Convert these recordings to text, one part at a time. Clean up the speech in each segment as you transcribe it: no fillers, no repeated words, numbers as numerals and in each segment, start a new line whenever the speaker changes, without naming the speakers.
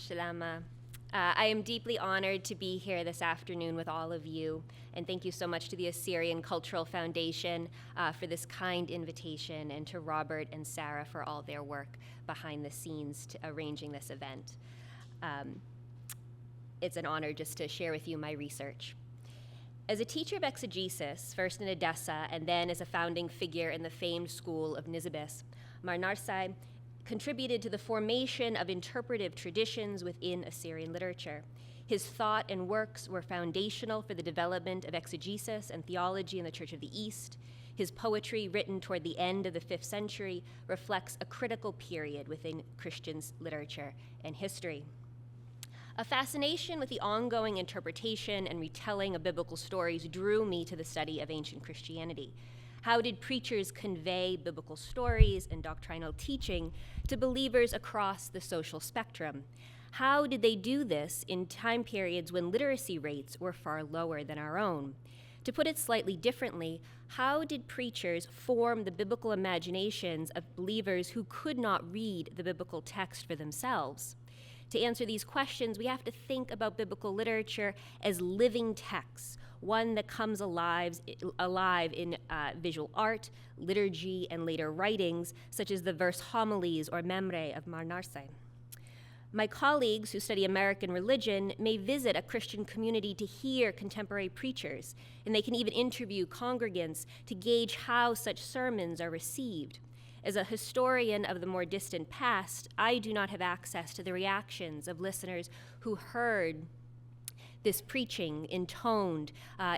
Shalama. I am deeply honored to be here this afternoon with all of you, and thank you so much to the Assyrian Cultural Foundation for this kind invitation, and to Robert and Sarah for all their work behind the scenes to arranging this event. It's an honor just to share with you my research. As a teacher of exegesis, first in Edessa and then as a founding figure in the famed school of Nisibis, Mar Narsai contributed to the formation of interpretive traditions within Assyrian literature. His thought and works were foundational for the development of exegesis and theology in the Church of the East. His poetry, written toward the end of the 5th century, reflects a critical period within Christian literature and history. A fascination with the ongoing interpretation and retelling of biblical stories drew me to the study of ancient Christianity. How did preachers convey biblical stories and doctrinal teaching to believers across the social spectrum? How did they do this in time periods when literacy rates were far lower than our own? To put it slightly differently, how did preachers form the biblical imaginations of believers who could not read the biblical text for themselves? To answer these questions, we have to think about biblical literature as living texts, one that comes alive in visual art, liturgy, and later writings, such as the verse homilies or memre of Mar Narsai. My colleagues who study American religion may visit a Christian community to hear contemporary preachers, and they can even interview congregants to gauge how such sermons are received. As a historian of the more distant past, I do not have access to the reactions of listeners who heard this preaching intoned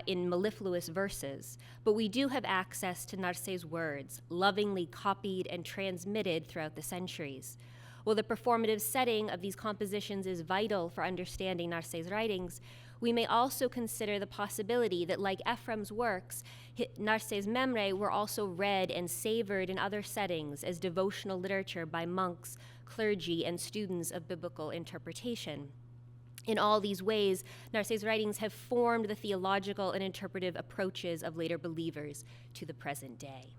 in mellifluous verses, but we do have access to Narsai's words, lovingly copied and transmitted throughout the centuries. While the performative setting of these compositions is vital for understanding Narsai's writings, we may also consider the possibility that, like Ephraim's works, Narsai's memre were also read and savored in other settings as devotional literature by monks, clergy, and students of biblical interpretation. In all these ways, Narsai's writings have formed the theological and interpretive approaches of later believers to the present day.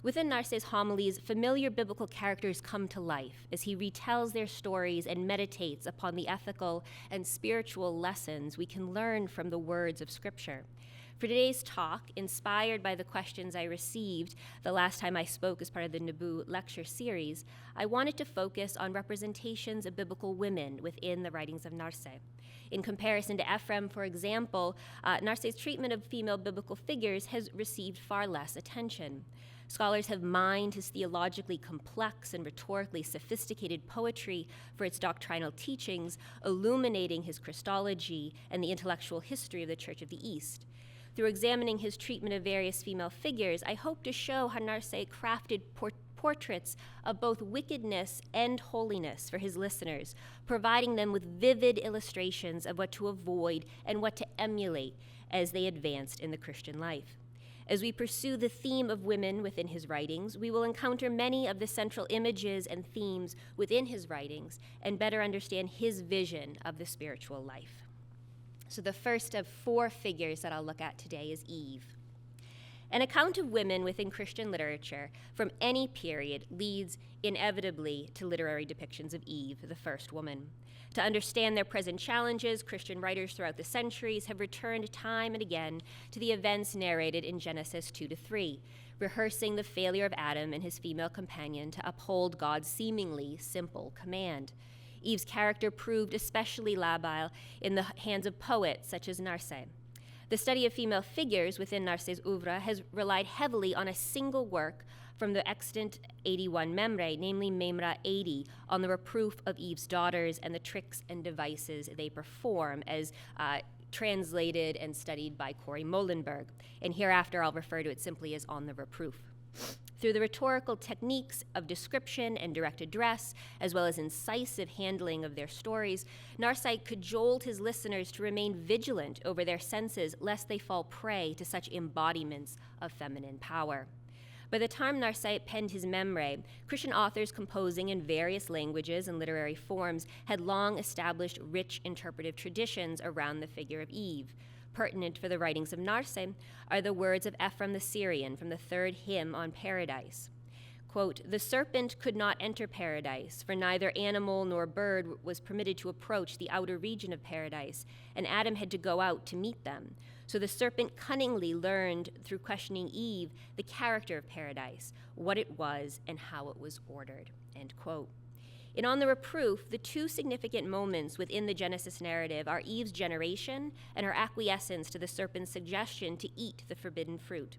Within Narsai's homilies, familiar biblical characters come to life as he retells their stories and meditates upon the ethical and spiritual lessons we can learn from the words of Scripture. For today's talk, inspired by the questions I received the last time I spoke as part of the Nabu lecture series, I wanted to focus on representations of biblical women within the writings of Narsai. In comparison to Ephraim, for example, Narsai's treatment of female biblical figures has received far less attention. Scholars have mined his theologically complex and rhetorically sophisticated poetry for its doctrinal teachings, illuminating his Christology and the intellectual history of the Church of the East. Through examining his treatment of various female figures, I hope to show how Narsai crafted portraits of both wickedness and holiness for his listeners, providing them with vivid illustrations of what to avoid and what to emulate as they advanced in the Christian life. As we pursue the theme of women within his writings, we will encounter many of the central images and themes within his writings and better understand his vision of the spiritual life. So the first of 4 figures that I'll look at today is Eve. An account of women within Christian literature from any period leads inevitably to literary depictions of Eve, the first woman. To understand their present challenges, Christian writers throughout the centuries have returned time and again to the events narrated in Genesis 2-3, rehearsing the failure of Adam and his female companion to uphold God's seemingly simple command. Eve's character proved especially labile in the hands of poets such as Narsai. The study of female figures within Narsai's oeuvre has relied heavily on a single work from the extant 81 memre, namely Memra 80, on the reproof of Eve's daughters and the tricks and devices they perform, as translated and studied by Corey Molenberg. And hereafter I'll refer to it simply as On the Reproof. Through the rhetorical techniques of description and direct address, as well as incisive handling of their stories, Narsai cajoled his listeners to remain vigilant over their senses lest they fall prey to such embodiments of feminine power. By the time Narsai penned his memre, Christian authors composing in various languages and literary forms had long established rich interpretive traditions around the figure of Eve. Pertinent for the writings of Narsai are the words of Ephraim the Syrian from the 3rd hymn on Paradise. Quote, "The serpent could not enter paradise, for neither animal nor bird was permitted to approach the outer region of paradise, and Adam had to go out to meet them. So the serpent cunningly learned through questioning Eve the character of paradise, what it was, and how it was ordered." End quote. In On the Reproof, the two significant moments within the Genesis narrative are Eve's generation and her acquiescence to the serpent's suggestion to eat the forbidden fruit.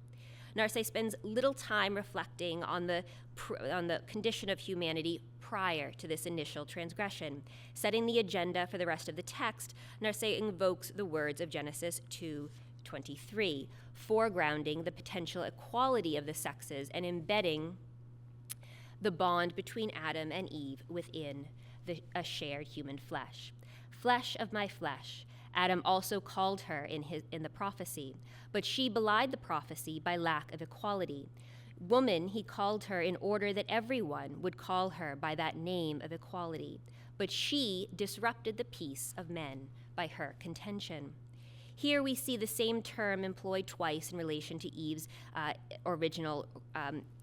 Narcisse spends little time reflecting on the condition of humanity prior to this initial transgression. Setting the agenda for the rest of the text, Narcisse invokes the words of Genesis 2:23, foregrounding the potential equality of the sexes and embedding the bond between Adam and Eve within a shared human flesh. Flesh of my flesh, Adam also called her in the prophecy, but she belied the prophecy by lack of equality. Woman, he called her in order that everyone would call her by that name of equality, but she disrupted the peace of men by her contention. Here we see the same term employed twice in relation to Eve's original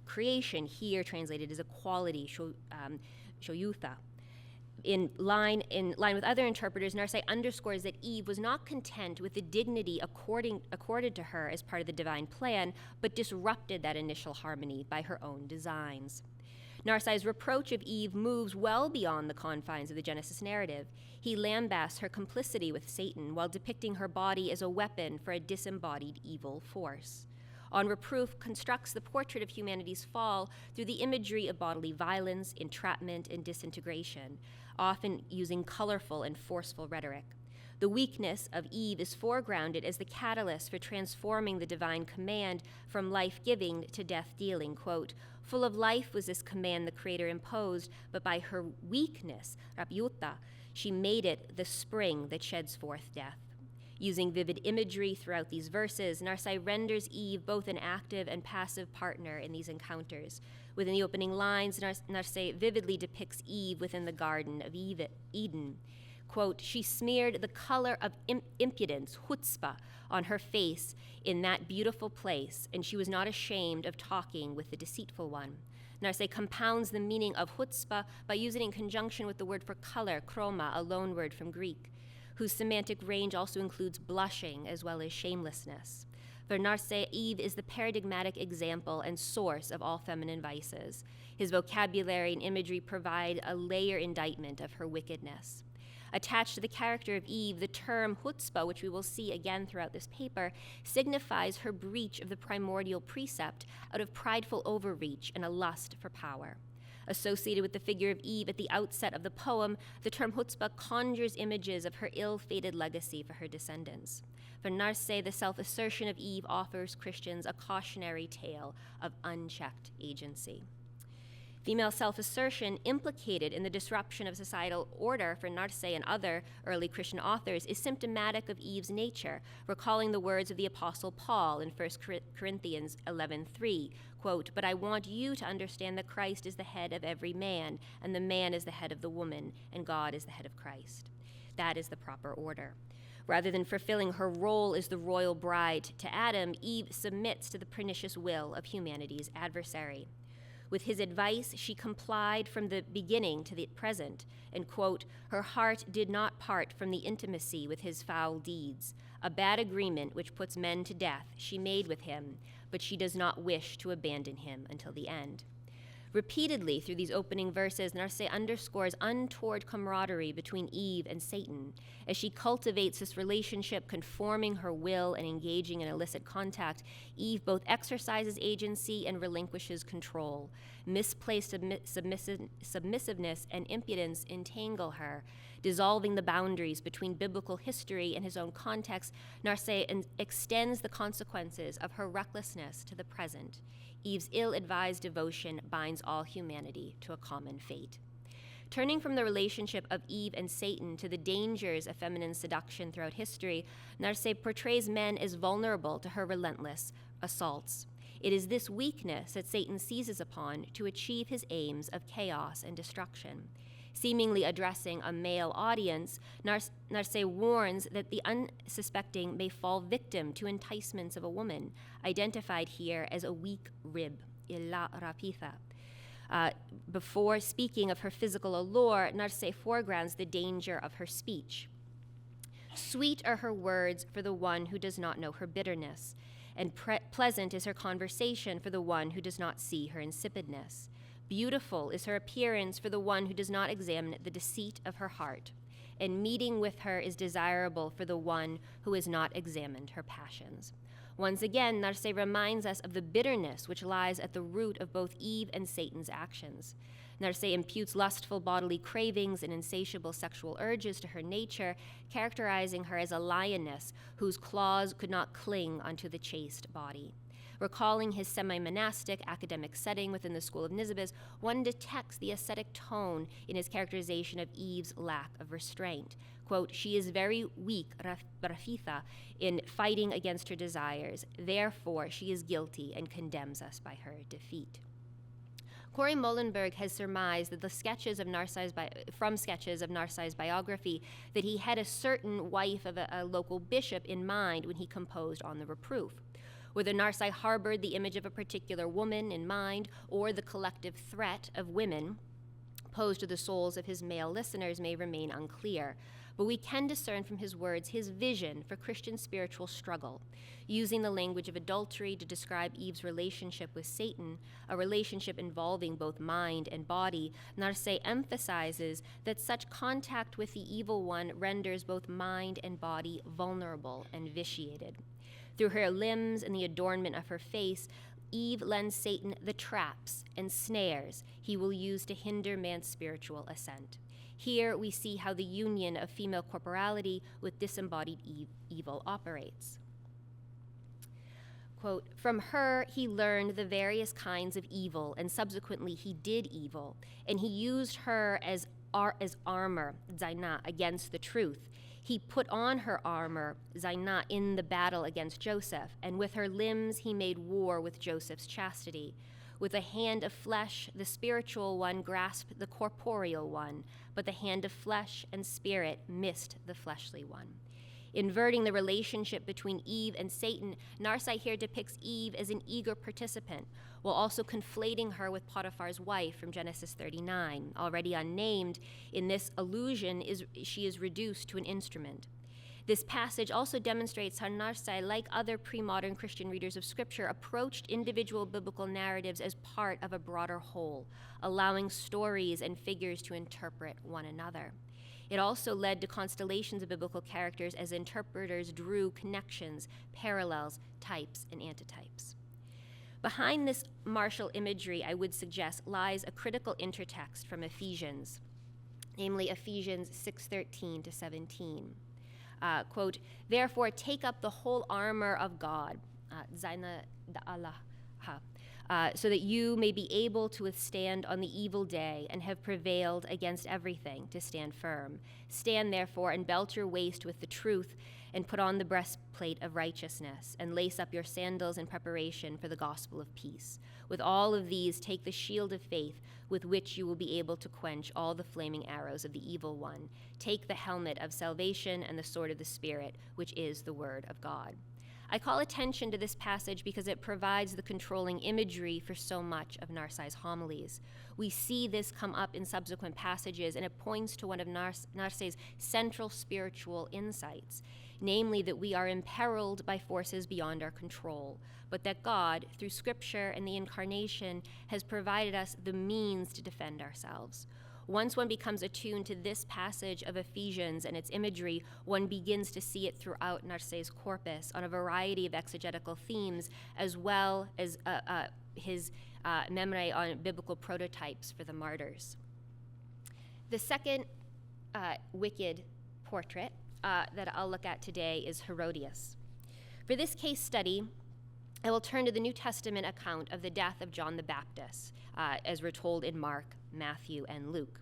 creation, here translated as equality, shoyutha. In line with other interpreters, Narcisse underscores that Eve was not content with the dignity accorded to her as part of the divine plan, but disrupted that initial harmony by her own designs. Narcisse's reproach of Eve moves well beyond the confines of the Genesis narrative. He lambasts her complicity with Satan while depicting her body as a weapon for a disembodied evil force. On Reproof constructs the portrait of humanity's fall through the imagery of bodily violence, entrapment, and disintegration, often using colorful and forceful rhetoric. The weakness of Eve is foregrounded as the catalyst for transforming the divine command from life-giving to death-dealing. Quote, "Full of life was this command the Creator imposed, but by her weakness, rapyuta, she made it the spring that sheds forth death." Using vivid imagery throughout these verses, Narcisse renders Eve both an active and passive partner in these encounters. Within the opening lines, Narcisse vividly depicts Eve within the Garden of Eden. Quote, "She smeared the color of impudence, chutzpah, on her face in that beautiful place, and she was not ashamed of talking with the deceitful one." Narcisse compounds the meaning of chutzpah by using it in conjunction with the word for color, chroma, a loan word from Greek, whose semantic range also includes blushing as well as shamelessness. For Narcisse, Eve is the paradigmatic example and source of all feminine vices. His vocabulary and imagery provide a layer indictment of her wickedness. Attached to the character of Eve, the term chutzpah, which we will see again throughout this paper, signifies her breach of the primordial precept out of prideful overreach and a lust for power. Associated with the figure of Eve at the outset of the poem, the term chutzpah conjures images of her ill-fated legacy for her descendants. For Narcisse, the self-assertion of Eve offers Christians a cautionary tale of unchecked agency. Female self-assertion implicated in the disruption of societal order for Narcisse and other early Christian authors is symptomatic of Eve's nature, recalling the words of the Apostle Paul in 1 Corinthians 11:3, quote, "But I want you to understand that Christ is the head of every man, and the man is the head of the woman, and God is the head of Christ." That is the proper order. Rather than fulfilling her role as the royal bride to Adam, Eve submits to the pernicious will of humanity's adversary. With his advice, she complied from the beginning to the present, and, quote, "Her heart did not part from the intimacy with his foul deeds. A bad agreement which puts men to death she made with him, but she does not wish to abandon him until the end." Repeatedly through these opening verses, Narcisse underscores untoward camaraderie between Eve and Satan. As she cultivates this relationship, conforming her will and engaging in illicit contact, Eve both exercises agency and relinquishes control. Misplaced submissiveness and impudence entangle her. Dissolving the boundaries between biblical history and his own context, Narcisse extends the consequences of her recklessness to the present. Eve's ill-advised devotion binds all humanity to a common fate. Turning from the relationship of Eve and Satan to the dangers of feminine seduction throughout history, Narcisse portrays men as vulnerable to her relentless assaults. It is this weakness that Satan seizes upon to achieve his aims of chaos and destruction. Seemingly addressing a male audience, Narcisse warns that the unsuspecting may fall victim to enticements of a woman, identified here as a weak rib, illa rapitha. Before speaking of her physical allure, Narseh foregrounds the danger of her speech. Sweet are her words for the one who does not know her bitterness, and pleasant is her conversation for the one who does not see her insipidness. Beautiful is her appearance for the one who does not examine the deceit of her heart, and meeting with her is desirable for the one who has not examined her passions. Once again, Narseh reminds us of the bitterness which lies at the root of both Eve and Satan's actions. Narseh imputes lustful bodily cravings and insatiable sexual urges to her nature, characterizing her as a lioness whose claws could not cling onto the chaste body. Recalling his semi-monastic academic setting within the school of Nisibis, one detects the ascetic tone in his characterization of Eve's lack of restraint. Quote, she is very weak, Rafitha, in fighting against her desires. Therefore, she is guilty and condemns us by her defeat. Corey Molenberg has surmised that from sketches of Narsai's biography that he had a certain wife of a local bishop in mind when he composed On the Reproof. Whether Narsai harbored the image of a particular woman in mind or the collective threat of women posed to the souls of his male listeners may remain unclear, but we can discern from his words his vision for Christian spiritual struggle. Using the language of adultery to describe Eve's relationship with Satan, a relationship involving both mind and body, Narsai emphasizes that such contact with the evil one renders both mind and body vulnerable and vitiated. Through her limbs and the adornment of her face, Eve lends Satan the traps and snares he will use to hinder man's spiritual ascent. Here we see how the union of female corporality with disembodied evil operates. Quote, from her he learned the various kinds of evil, and subsequently he did evil, and he used her as armor, zaina, against the truth. He put on her armor, zaina, in the battle against Joseph, and with her limbs he made war with Joseph's chastity. With a hand of flesh, the spiritual one grasped the corporeal one, but the hand of flesh and spirit missed the fleshly one. Inverting the relationship between Eve and Satan, Narsai here depicts Eve as an eager participant, while also conflating her with Potiphar's wife from Genesis 39. Already unnamed, in this allusion she is reduced to an instrument. This passage also demonstrates how Narsai, like other pre-modern Christian readers of Scripture, approached individual biblical narratives as part of a broader whole, allowing stories and figures to interpret one another. It also led to constellations of biblical characters as interpreters drew connections, parallels, types, and antitypes. Behind this martial imagery, I would suggest, lies a critical intertext from Ephesians, namely Ephesians 6:13 to 17. Quote, therefore take up the whole armor of God, so that you may be able to withstand on the evil day and have prevailed against everything to stand firm. Stand therefore and belt your waist with the truth and put on the breastplate of righteousness and lace up your sandals in preparation for the gospel of peace. With all of these, take the shield of faith with which you will be able to quench all the flaming arrows of the evil one. Take the helmet of salvation and the sword of the Spirit, which is the word of God. I call attention to this passage because it provides the controlling imagery for so much of Narsai's homilies. We see this come up in subsequent passages, and it points to one of Narsai's central spiritual insights, namely that we are imperiled by forces beyond our control, but that God, through Scripture and the Incarnation, has provided us the means to defend ourselves. Once one becomes attuned to this passage of Ephesians and its imagery, one begins to see it throughout Narsai's corpus on a variety of exegetical themes, as well as his memory on biblical prototypes for the martyrs. The second wicked portrait that I'll look at today is Herodias. For this case study, I will turn to the New Testament account of the death of John the Baptist, as retold in Mark, Matthew, and Luke.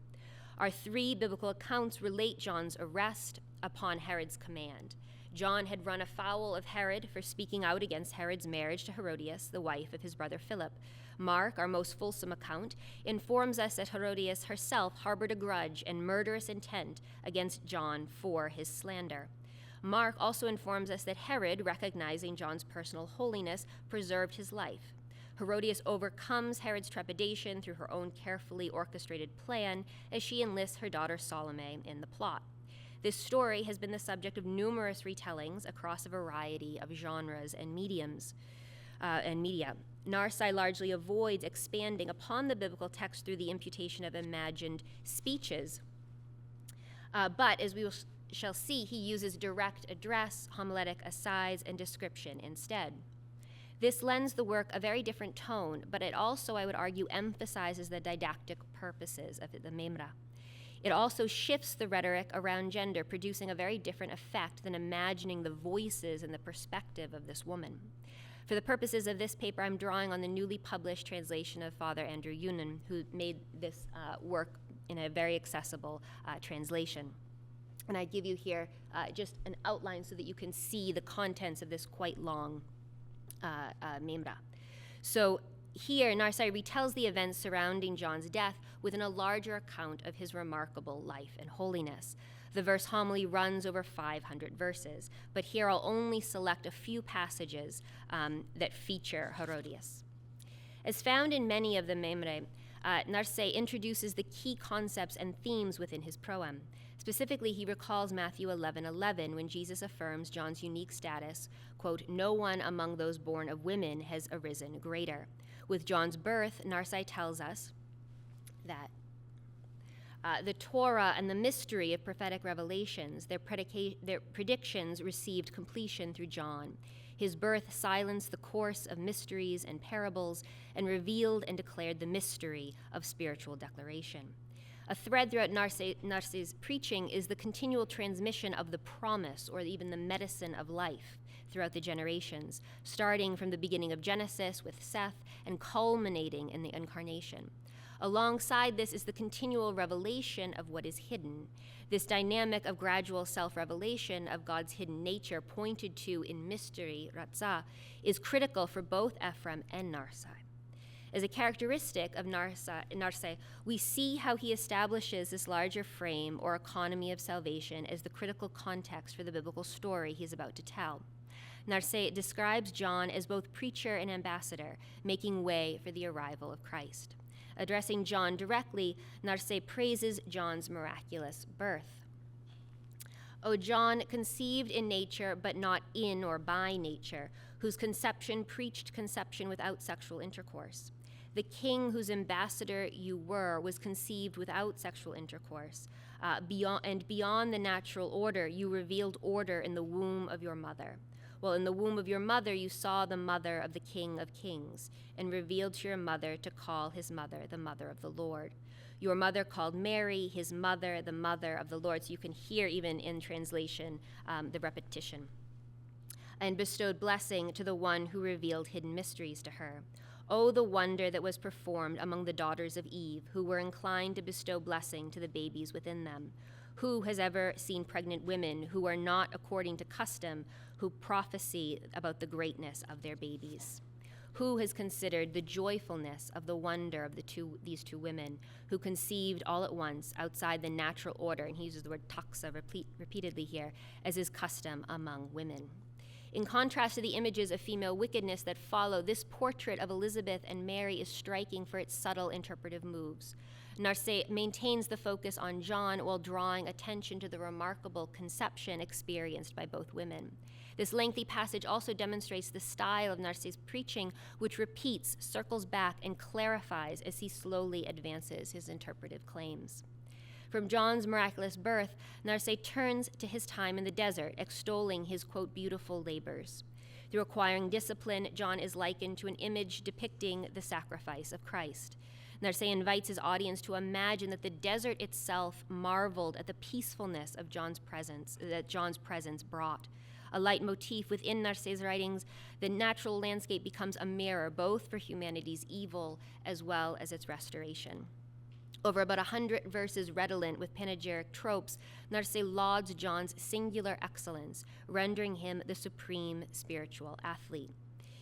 Our three biblical accounts relate John's arrest upon Herod's command. John had run afoul of Herod for speaking out against Herod's marriage to Herodias, the wife of his brother Philip. Mark, our most fulsome account, informs us that Herodias herself harbored a grudge and murderous intent against John for his slander. Mark also informs us that Herod, recognizing John's personal holiness, preserved his life. Herodias overcomes Herod's trepidation through her own carefully orchestrated plan as she enlists her daughter Salome in the plot. This story has been the subject of numerous retellings across a variety of genres and mediums and media. Narsai largely avoids expanding upon the biblical text through the imputation of imagined speeches. But as we shall see, he uses direct address, homiletic asides, and description instead. This lends the work a very different tone, but it also, I would argue, emphasizes the didactic purposes of the Memra. It also shifts the rhetoric around gender, producing a very different effect than imagining the voices and the perspective of this woman. For the purposes of this paper, I'm drawing on the newly published translation of Father Andrew Yunan, who made this work in a very accessible translation. And I give you here just an outline so that you can see the contents of this quite long Memra. So here, Narsai retells the events surrounding John's death within a larger account of his remarkable life and holiness. The verse homily runs over 500 verses, but here I'll only select a few passages that feature Herodias. As found in many of the Memre, Narsai introduces the key concepts and themes within his proem. Specifically, he recalls Matthew 11:11 when Jesus affirms John's unique status, quote, "No one among those born of women has arisen greater." With John's birth, Narsai tells us that the Torah and the mystery of prophetic revelations, their predictions received completion through John. His birth silenced the course of mysteries and parables and revealed and declared the mystery of spiritual declaration. A thread throughout Narsai's preaching is the continual transmission of the promise or even the medicine of life throughout the generations, starting from the beginning of Genesis with Seth and culminating in the incarnation. Alongside this is the continual revelation of what is hidden. This dynamic of gradual self-revelation of God's hidden nature pointed to in mystery, Ratzah, is critical for both Ephraim and Narsai. As a characteristic of Narsai, we see how he establishes this larger frame or economy of salvation as the critical context for the biblical story he's about to tell. Narsai describes John as both preacher and ambassador, making way for the arrival of Christ. Addressing John directly, Narsai praises John's miraculous birth. O John, conceived in nature, but not in or by nature, whose conception preached conception without sexual intercourse. The king whose ambassador you were was conceived without sexual intercourse. Beyond the natural order, you revealed order in the womb of your mother. Well, in the womb of your mother, you saw the mother of the King of Kings, and revealed to your mother to call his mother the mother of the Lord. Your mother called Mary, his mother, the mother of the Lord. So you can hear even in translation the repetition. And bestowed blessing to the one who revealed hidden mysteries to her. Oh, the wonder that was performed among the daughters of Eve, who were inclined to bestow blessing to the babies within them. Who has ever seen pregnant women who are not according to custom, who prophesy about the greatness of their babies? Who has considered the joyfulness of the wonder of these two women who conceived all at once outside the natural order, and he uses the word taxa repeatedly here, as is custom among women? In contrast to the images of female wickedness that follow, this portrait of Elizabeth and Mary is striking for its subtle interpretive moves. Narsai maintains the focus on John while drawing attention to the remarkable conception experienced by both women. This lengthy passage also demonstrates the style of Narsai's preaching, which repeats, circles back, and clarifies as he slowly advances his interpretive claims. From John's miraculous birth, Narsai turns to his time in the desert, extolling his, quote, beautiful labors. Through acquiring discipline, John is likened to an image depicting the sacrifice of Christ. Narsai invites his audience to imagine that the desert itself marveled at the peacefulness of John's presence brought. A leitmotif within Narsai's writings, the natural landscape becomes a mirror both for humanity's evil as well as its restoration. Over about 100 verses redolent with panegyric tropes, Narsai lauds John's singular excellence, rendering him the supreme spiritual athlete.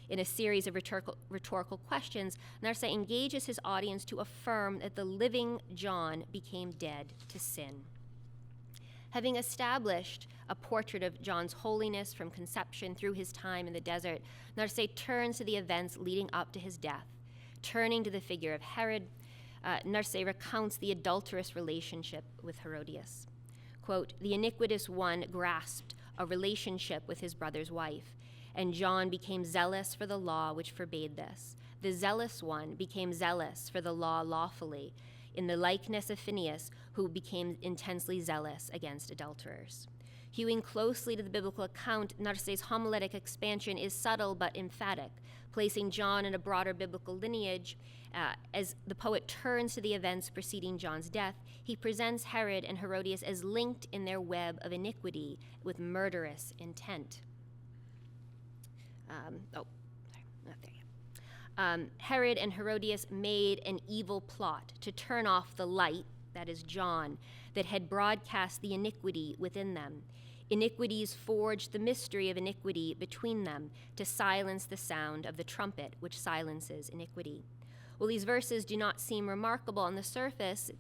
In a series of rhetorical questions, Narsai engages his audience to affirm that the living John became dead to sin. Having established a portrait of John's holiness from conception through his time in the desert, Narseh turns to the events leading up to his death. Turning to the figure of Herod, Narseh recounts the adulterous relationship with Herodias. Quote, "The iniquitous one grasped a relationship with his brother's wife, and John became zealous for the law which forbade this. The zealous one became zealous for the law lawfully, in the likeness of Phinehas, who became intensely zealous against adulterers." Hewing closely to the biblical account, Narseh's homiletic expansion is subtle but emphatic, placing John in a broader biblical lineage. As the poet turns to the events preceding John's death, he presents Herod and Herodias as linked in their web of iniquity with murderous intent. Herod and Herodias made an evil plot to turn off the light, that is John, that had broadcast the iniquity within them. Iniquities forged the mystery of iniquity between them to silence the sound of the trumpet, which silences iniquity. While these verses do not seem remarkable on the surface,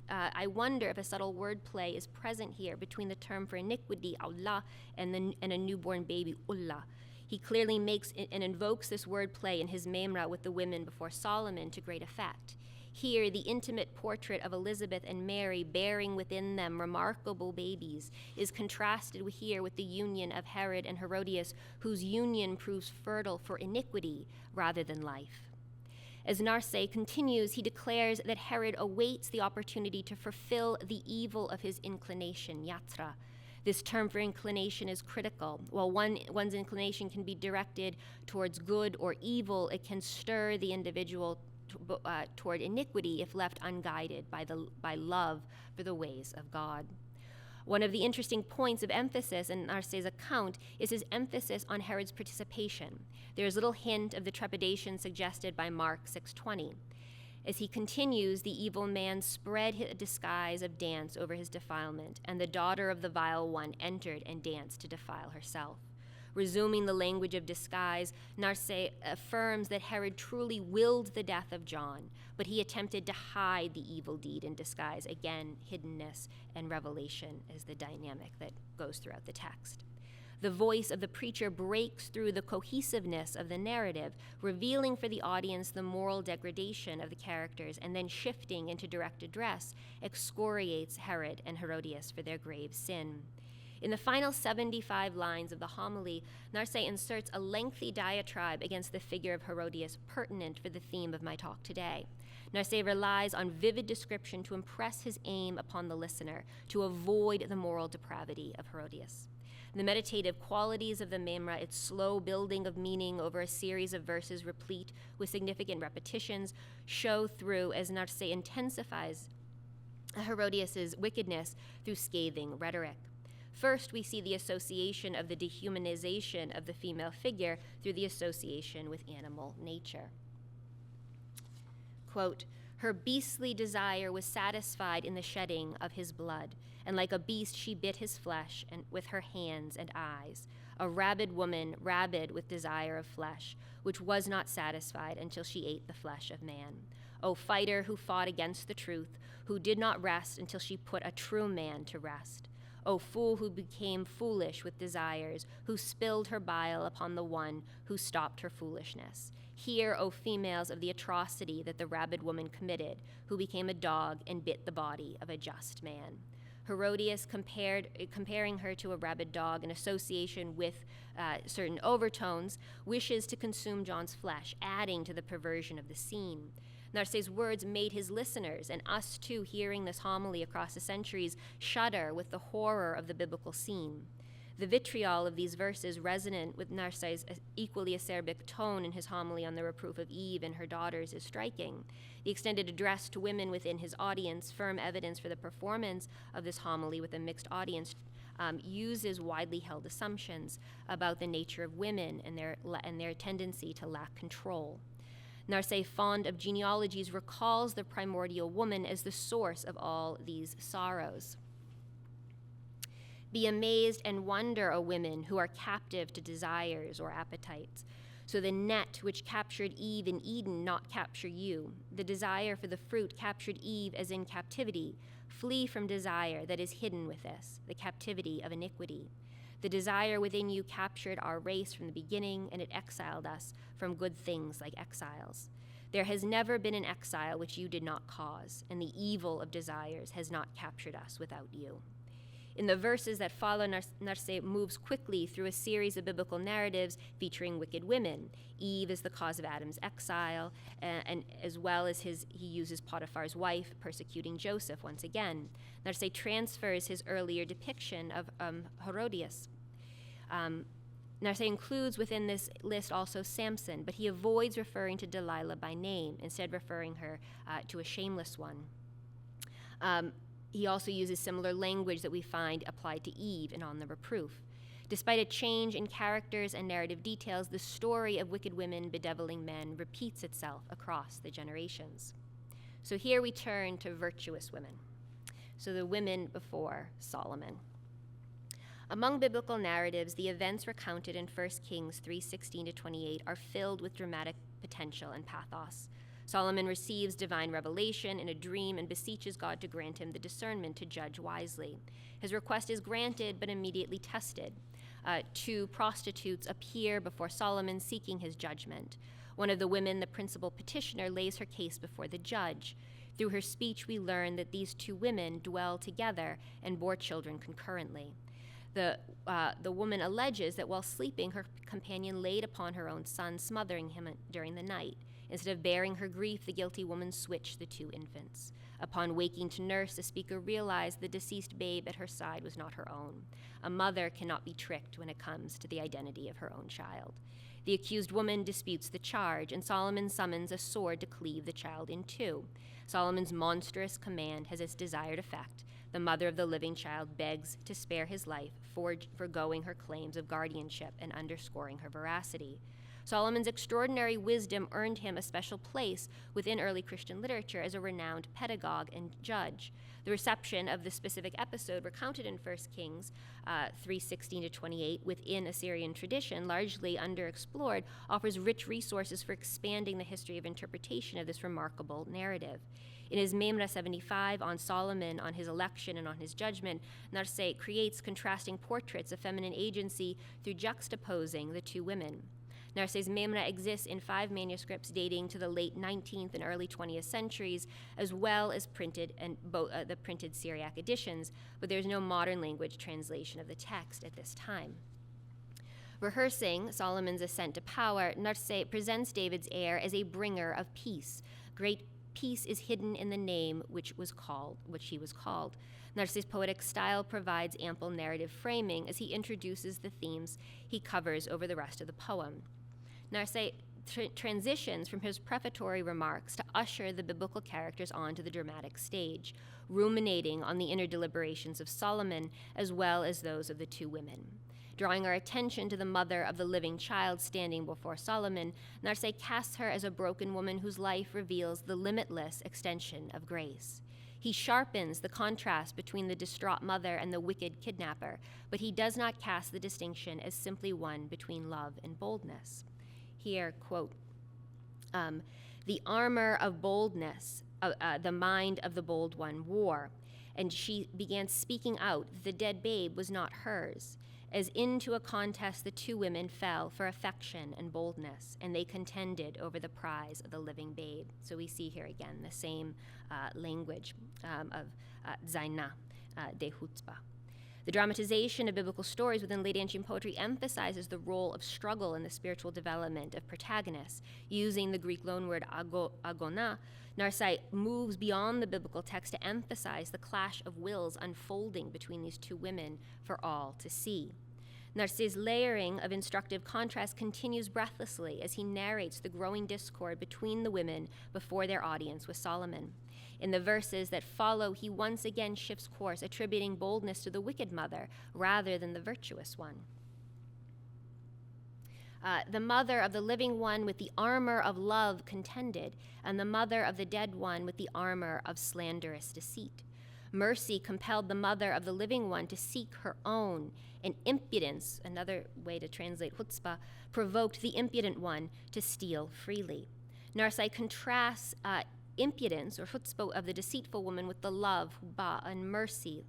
I wonder if a subtle wordplay is present here between the term for iniquity, Allah, and a newborn baby, Ullah. He clearly makes and invokes this wordplay in his Memra with the women before Solomon to great effect. Here, the intimate portrait of Elizabeth and Mary bearing within them remarkable babies is contrasted here with the union of Herod and Herodias, whose union proves fertile for iniquity rather than life. As Narseh continues, he declares that Herod awaits the opportunity to fulfill the evil of his inclination, yatra. This term for inclination is critical. While one's inclination can be directed towards good or evil, it can stir the individual toward iniquity if left unguided by love for the ways of God. One of the interesting points of emphasis in Narseh's account is his emphasis on Herod's participation. There is little hint of the trepidation suggested by Mark 6:20. As he continues, the evil man spread a disguise of dance over his defilement, and the daughter of the vile one entered and danced to defile herself. Resuming the language of disguise, Narseh affirms that Herod truly willed the death of John, but he attempted to hide the evil deed in disguise. Again, hiddenness and revelation is the dynamic that goes throughout the text. The voice of the preacher breaks through the cohesiveness of the narrative, revealing for the audience the moral degradation of the characters, and then shifting into direct address, excoriates Herod and Herodias for their grave sin. In the final 75 lines of the homily, Narseh inserts a lengthy diatribe against the figure of Herodias pertinent for the theme of my talk today. Narseh relies on vivid description to impress his aim upon the listener, to avoid the moral depravity of Herodias. The meditative qualities of the Memra, its slow building of meaning over a series of verses replete with significant repetitions, show through as Narseh intensifies Herodias' wickedness through scathing rhetoric. First, we see the association of the dehumanization of the female figure through the association with animal nature. Quote, "Her beastly desire was satisfied in the shedding of his blood, and like a beast she bit his flesh and with her hands and eyes. A rabid woman, rabid with desire of flesh, which was not satisfied until she ate the flesh of man. O fighter who fought against the truth, who did not rest until she put a true man to rest. O fool who became foolish with desires, who spilled her bile upon the one who stopped her foolishness. Hear, O females, of the atrocity that the rabid woman committed, who became a dog and bit the body of a just man." Herodias, comparing her to a rabid dog in association with certain overtones, wishes to consume John's flesh, adding to the perversion of the scene. Narseh's words made his listeners, and us too, hearing this homily across the centuries, shudder with the horror of the biblical scene. The vitriol of these verses, resonant with Narseh's equally acerbic tone in his homily on the reproof of Eve and her daughters, is striking. The extended address to women within his audience, firm evidence for the performance of this homily with a mixed audience, uses widely held assumptions about the nature of women and their tendency to lack control. Narseh, fond of genealogies, recalls the primordial woman as the source of all these sorrows. Be amazed and wonder, O women, who are captive to desires or appetites. So the net which captured Eve in Eden not capture you. The desire for the fruit captured Eve as in captivity. Flee from desire that is hidden with this, the captivity of iniquity. The desire within you captured our race from the beginning, and it exiled us from good things like exiles. There has never been an exile which you did not cause, and the evil of desires has not captured us without you. In the verses that follow, Narse moves quickly through a series of biblical narratives featuring wicked women. Eve is the cause of Adam's exile, and as well as he uses Potiphar's wife persecuting Joseph once again. Narse transfers his earlier depiction of Herodias. Narse includes within this list also Samson, but he avoids referring to Delilah by name, instead referring her to a shameless one. He also uses similar language that we find applied to Eve and on the reproof. Despite a change in characters and narrative details, the story of wicked women bedeviling men repeats itself across the generations. So here we turn to virtuous women. So the women before Solomon. Among biblical narratives, the events recounted in 1 Kings 3:16-28 are filled with dramatic potential and pathos. Solomon receives divine revelation in a dream and beseeches God to grant him the discernment to judge wisely. His request is granted but immediately tested. Two prostitutes appear before Solomon seeking his judgment. One of the women, the principal petitioner, lays her case before the judge. Through her speech, we learn that these two women dwell together and bore children concurrently. The woman alleges that while sleeping, her companion laid upon her own son, smothering him during the night. Instead of bearing her grief, the guilty woman switched the two infants. Upon waking to nurse, the speaker realized the deceased babe at her side was not her own. A mother cannot be tricked when it comes to the identity of her own child. The accused woman disputes the charge, and Solomon summons a sword to cleave the child in two. Solomon's monstrous command has its desired effect. The mother of the living child begs to spare his life, foregoing her claims of guardianship and underscoring her veracity. Solomon's extraordinary wisdom earned him a special place within early Christian literature as a renowned pedagogue and judge. The reception of the specific episode recounted in 1 Kings 3:16-28 within Assyrian tradition, largely underexplored, offers rich resources for expanding the history of interpretation of this remarkable narrative. In his Memra 75 on Solomon, on his election, and on his judgment, Narse creates contrasting portraits of feminine agency through juxtaposing the two women. Narse's Memra exists in 5 manuscripts dating to the late 19th and early 20th centuries, as well as the printed Syriac editions, but there's no modern language translation of the text at this time. Rehearsing Solomon's ascent to power, Narse presents David's heir as a bringer of peace. Great peace is hidden in the name which he was called. Narse's poetic style provides ample narrative framing as he introduces the themes he covers over the rest of the poem. Narse transitions from his prefatory remarks to usher the biblical characters onto the dramatic stage, ruminating on the inner deliberations of Solomon as well as those of the two women. Drawing our attention to the mother of the living child standing before Solomon, Narse casts her as a broken woman whose life reveals the limitless extension of grace. He sharpens the contrast between the distraught mother and the wicked kidnapper, but he does not cast the distinction as simply one between love and boldness. Here, quote, the armor of boldness, the mind of the bold one wore, and she began speaking out that the dead babe was not hers. As into a contest the two women fell for affection and boldness, and they contended over the prize of the living babe. So we see here again the same language of zaina, de chutzpah. The dramatization of biblical stories within late ancient poetry emphasizes the role of struggle in the spiritual development of protagonists. Using the Greek loanword agona, Narse moves beyond the biblical text to emphasize the clash of wills unfolding between these two women for all to see. Narse's layering of instructive contrast continues breathlessly as he narrates the growing discord between the women before their audience with Solomon. In the verses that follow, he once again shifts course, attributing boldness to the wicked mother rather than the virtuous one. The mother of the living one with the armor of love contended, and the mother of the dead one with the armor of slanderous deceit. Mercy compelled the mother of the living one to seek her own, and impudence, another way to translate chutzpah, provoked the impudent one to steal freely. Narse contrasts impudence or chutzpah of the deceitful woman with the love, huba, and mercy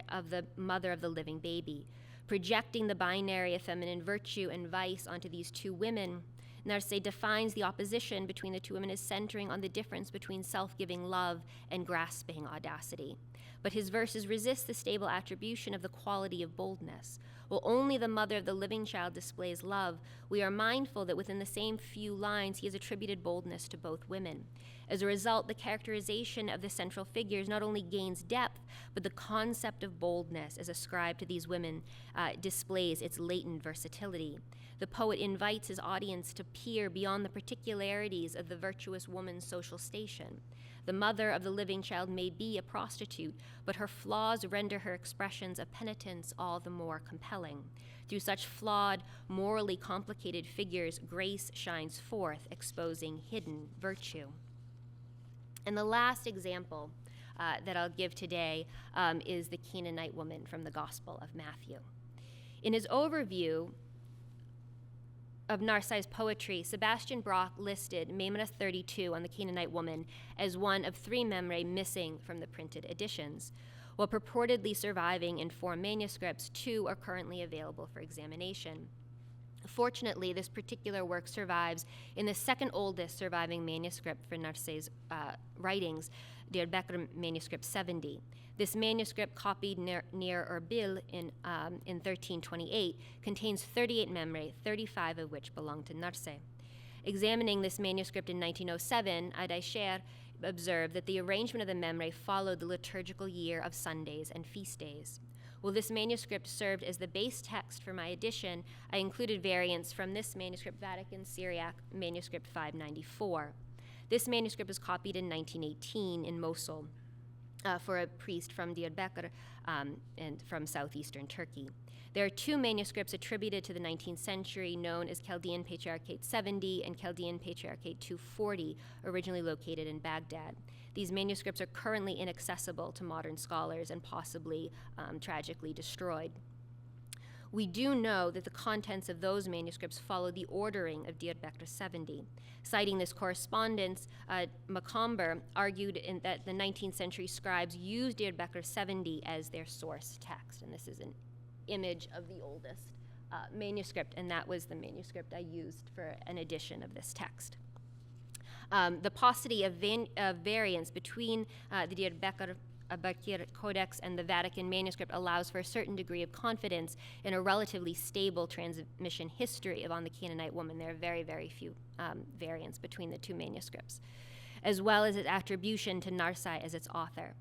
of the mother of the living baby. Projecting the binary of feminine virtue and vice onto these two women, Narcé defines the opposition between the two women as centering on the difference between self-giving love and grasping audacity. But his verses resist the stable attribution of the quality of boldness. While only the mother of the living child displays love, we are mindful that within the same few lines he has attributed boldness to both women. As a result, the characterization of the central figures not only gains depth, but the concept of boldness as ascribed to these women displays its latent versatility. The poet invites his audience to peer beyond the particularities of the virtuous woman's social station. The mother of the living child may be a prostitute, but her flaws render her expressions of penitence all the more compelling. Through such flawed, morally complicated figures, grace shines forth, exposing hidden virtue. And the last example that I'll give today is the Canaanite woman from the Gospel of Matthew. In his overview of Narcé's poetry, Sebastian Brock listed Maimona 32 on the Canaanite woman as one of 3 memrae missing from the printed editions. While purportedly surviving in 4 manuscripts, 2 are currently available for examination. Fortunately, this particular work survives in the second oldest surviving manuscript for Narcé's writings, the Bekr manuscript 70. This manuscript, copied near Erbil in 1328, contains 38 memrae, 35 of which belong to Narcé. Examining this manuscript in 1907, Adaisher observed that the arrangement of the memrae followed the liturgical year of Sundays and feast days. While this manuscript served as the base text for my edition, I included variants from this manuscript, Vatican Syriac manuscript 594. This manuscript was copied in 1918 in Mosul for a priest from Diyarbakir and from southeastern Turkey. There are 2 manuscripts attributed to the 19th century known as Chaldean Patriarchate 70 and Chaldean Patriarchate 240, originally located in Baghdad. These manuscripts are currently inaccessible to modern scholars and possibly tragically destroyed. We do know that the contents of those manuscripts follow the ordering of Diyarbakir 70. Citing this correspondence, Macomber argued that the 19th century scribes used Diyarbakir 70 as their source text, and this is an image of the oldest manuscript, and that was the manuscript I used for an edition of this text. The paucity of variance between the Diyarbakir Codex and the Vatican manuscript allows for a certain degree of confidence in a relatively stable transmission history on the Canaanite woman. There are very, very few variants between the 2 manuscripts, as well as its attribution to Narcé as its author.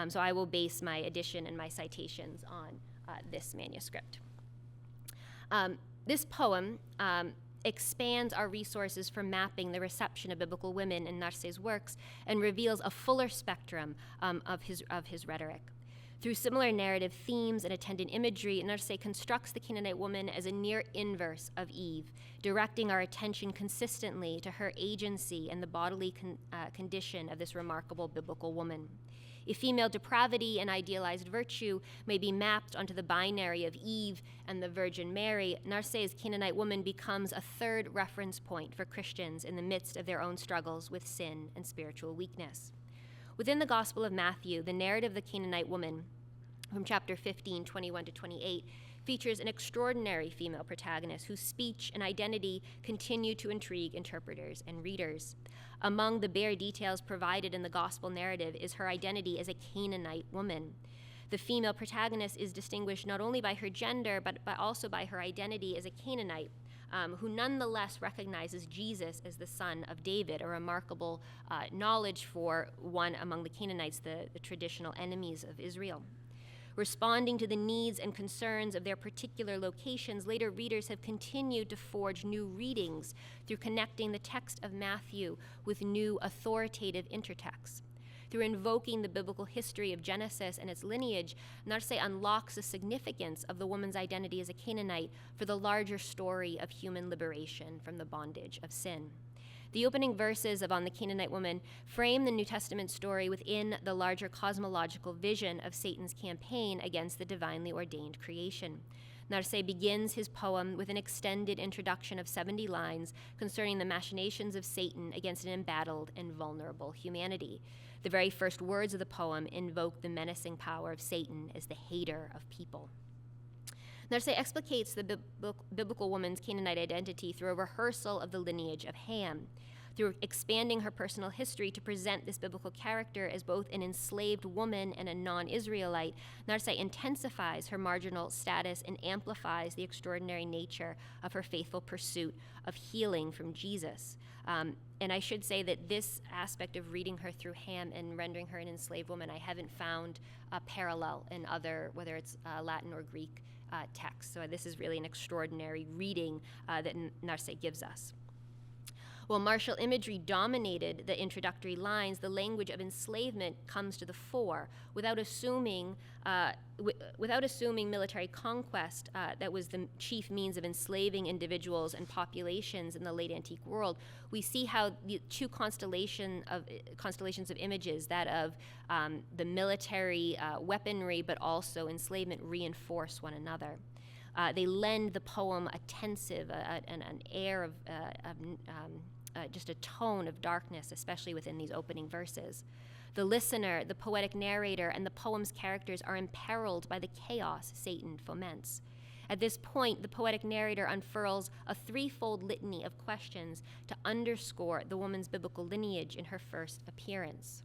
So I will base my edition and my citations on this manuscript. This poem expands our resources for mapping the reception of biblical women in Narcé's works and reveals a fuller spectrum of his rhetoric. Through similar narrative themes and attendant imagery, Narcé constructs the Canaanite woman as a near inverse of Eve, directing our attention consistently to her agency and the bodily condition of this remarkable biblical woman. If female depravity and idealized virtue may be mapped onto the binary of Eve and the Virgin Mary, Narcé's Canaanite woman becomes a third reference point for Christians in the midst of their own struggles with sin and spiritual weakness. Within the Gospel of Matthew, the narrative of the Canaanite woman, from chapter 15, 21 to 28, features an extraordinary female protagonist whose speech and identity continue to intrigue interpreters and readers. Among the bare details provided in the gospel narrative is her identity as a Canaanite woman. The female protagonist is distinguished not only by her gender, but also by her identity as a Canaanite, who nonetheless recognizes Jesus as the son of David, a remarkable knowledge for one among the Canaanites, the traditional enemies of Israel. Responding to the needs and concerns of their particular locations, later readers have continued to forge new readings through connecting the text of Matthew with new authoritative intertexts. Through invoking the biblical history of Genesis and its lineage, Narcé unlocks the significance of the woman's identity as a Canaanite for the larger story of human liberation from the bondage of sin. The opening verses of On the Canaanite Woman frame the New Testament story within the larger cosmological vision of Satan's campaign against the divinely ordained creation. Narseh begins his poem with an extended introduction of 70 lines concerning the machinations of Satan against an embattled and vulnerable humanity. The very first words of the poem invoke the menacing power of Satan as the hater of people. Narseh explicates the biblical woman's Canaanite identity through a rehearsal of the lineage of Ham. Through expanding her personal history to present this biblical character as both an enslaved woman and a non-Israelite, Narseh intensifies her marginal status and amplifies the extraordinary nature of her faithful pursuit of healing from Jesus. And I should say that this aspect of reading her through Ham and rendering her an enslaved woman, I haven't found a parallel in other, whether it's Latin or Greek texts. So this is really an extraordinary reading that Narseh gives us. While martial imagery dominated the introductory lines, the language of enslavement comes to the fore. Without assuming military conquest that was the chief means of enslaving individuals and populations in the late antique world, we see how the two constellations of images, that of the military weaponry but also enslavement, reinforce one another. They lend the poem a tensive, an air of just a tone of darkness, especially within these opening verses. The listener, the poetic narrator, and the poem's characters are imperiled by the chaos Satan foments. At this point, the poetic narrator unfurls a threefold litany of questions to underscore the woman's biblical lineage in her first appearance.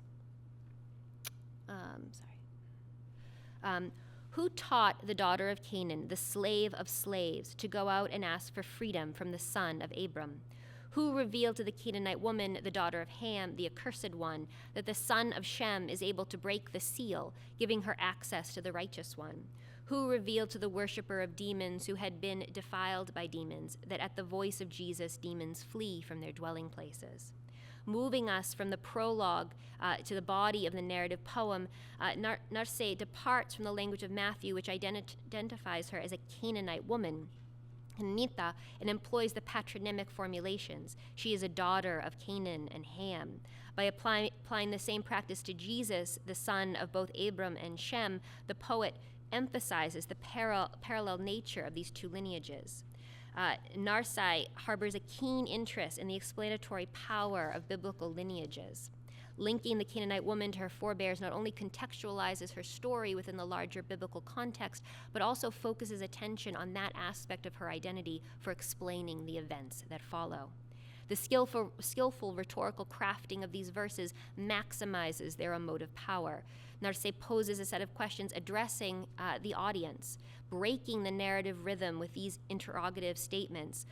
Who taught the daughter of Canaan, the slave of slaves, to go out and ask for freedom from the son of Abram? Who revealed to the Canaanite woman, the daughter of Ham, the accursed one, that the son of Shem is able to break the seal, giving her access to the righteous one? Who revealed to the worshiper of demons who had been defiled by demons, that at the voice of Jesus, demons flee from their dwelling places? Moving us from the prologue to the body of the narrative poem, Narseh departs from the language of Matthew, which identifies her as a Canaanite woman, Nita, and employs the patronymic formulations. She is a daughter of Canaan and Ham. By applying the same practice to Jesus, the son of both Abram and Shem, the poet emphasizes the parallel nature of these two lineages. Narseh harbors a keen interest in the explanatory power of biblical lineages. Linking the Canaanite woman to her forebears not only contextualizes her story within the larger biblical context, but also focuses attention on that aspect of her identity for explaining the events that follow. The skillful rhetorical crafting of these verses maximizes their emotive power. Narseh poses a set of questions addressing the audience, breaking the narrative rhythm with these interrogative statements.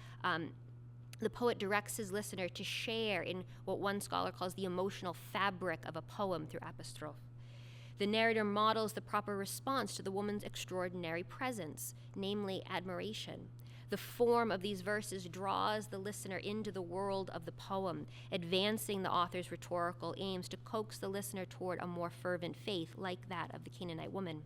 The poet directs his listener to share in what one scholar calls the emotional fabric of a poem through apostrophe. The narrator models the proper response to the woman's extraordinary presence, namely admiration. The form of these verses draws the listener into the world of the poem, advancing the author's rhetorical aims to coax the listener toward a more fervent faith like that of the Canaanite woman.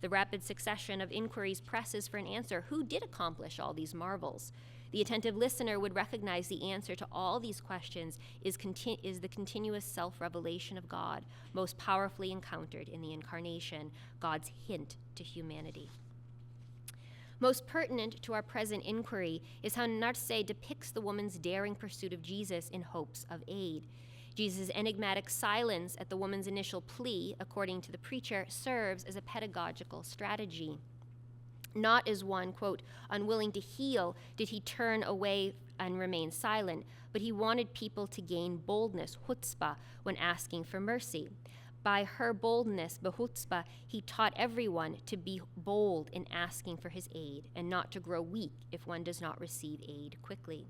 The rapid succession of inquiries presses for an answer. Who did accomplish all these marvels? The attentive listener would recognize the answer to all these questions is the continuous self-revelation of God, most powerfully encountered in the Incarnation, God's hint to humanity. Most pertinent to our present inquiry is how Narseh depicts the woman's daring pursuit of Jesus in hopes of aid. Jesus' enigmatic silence at the woman's initial plea, according to the preacher, serves as a pedagogical strategy. Not as one, quote, unwilling to heal did he turn away and remain silent, but he wanted people to gain boldness, chutzpah, when asking for mercy. By her boldness, bechutzpah, he taught everyone to be bold in asking for his aid and not to grow weak if one does not receive aid quickly.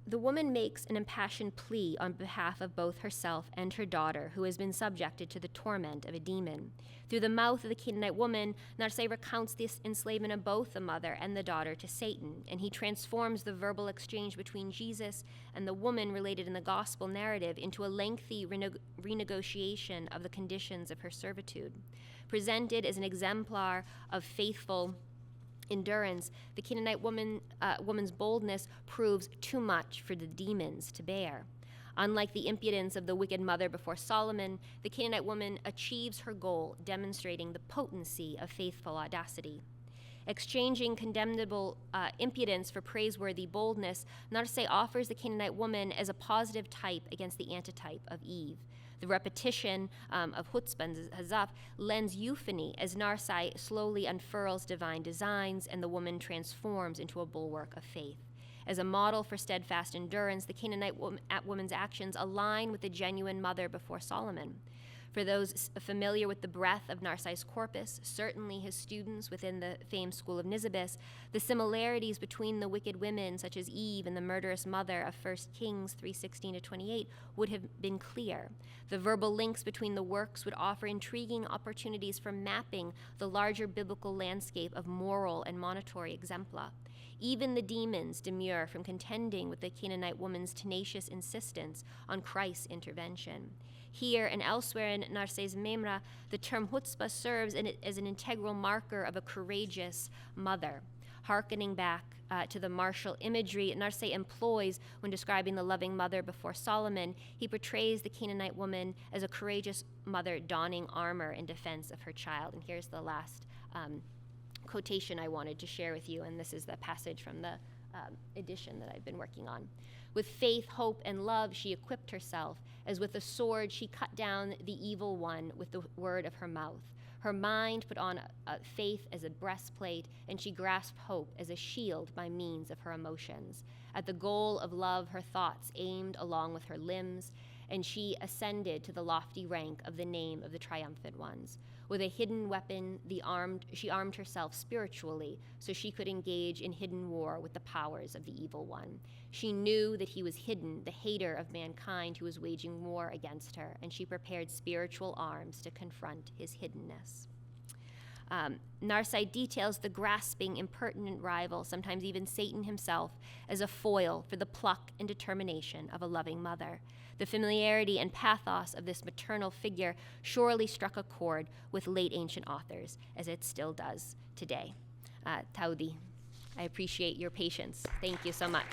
The woman makes an impassioned plea on behalf of both herself and her daughter, who has been subjected to the torment of a demon. Through the mouth of the Canaanite woman, Narseh recounts the enslavement of both the mother and the daughter to Satan, and he transforms the verbal exchange between Jesus and the woman related in the gospel narrative into a lengthy renegotiation of the conditions of her servitude. Presented as an exemplar of faithful endurance, the Canaanite woman's boldness proves too much for the demons to bear. Unlike the impudence of the wicked mother before Solomon, the Canaanite woman achieves her goal, demonstrating the potency of faithful audacity. Exchanging condemnable impudence for praiseworthy boldness, Narseh offers the Canaanite woman as a positive type against the antitype of Eve. The repetition of chutzpah and hazaf lends euphony as Narseh slowly unfurls divine designs and the woman transforms into a bulwark of faith. As a model for steadfast endurance, the Canaanite woman's actions align with the genuine mother before Solomon. For those familiar with the breadth of Narseh's corpus, certainly his students within the famed school of Nisibis, the similarities between the wicked women such as Eve and the murderous mother of 1 Kings 3:16-28 would have been clear. The verbal links between the works would offer intriguing opportunities for mapping the larger biblical landscape of moral and monitory exempla. Even the demons demur from contending with the Canaanite woman's tenacious insistence on Christ's intervention. Here and elsewhere in Narseh's Memra, the term chutzpah serves as an integral marker of a courageous mother. Harkening back to the martial imagery Narseh employs when describing the loving mother before Solomon, he portrays the Canaanite woman as a courageous mother donning armor in defense of her child. And here's the last quotation I wanted to share with you, and this is the passage from the edition that I've been working on. With faith, hope, and love, she equipped herself. As with a sword, she cut down the evil one with the word of her mouth. Her mind put on faith as a breastplate, and she grasped hope as a shield by means of her emotions. At the goal of love, her thoughts aimed along with her limbs, and she ascended to the lofty rank of the name of the triumphant ones. With a hidden weapon, she armed herself spiritually so she could engage in hidden war with the powers of the evil one. She knew that he was hidden, the hater of mankind who was waging war against her, and she prepared spiritual arms to confront his hiddenness. Narseh details the grasping, impertinent rival, sometimes even Satan himself, as a foil for the pluck and determination of a loving mother. The familiarity and pathos of this maternal figure surely struck a chord with late ancient authors, as it still does today. Taudi, I appreciate your patience. Thank you so much.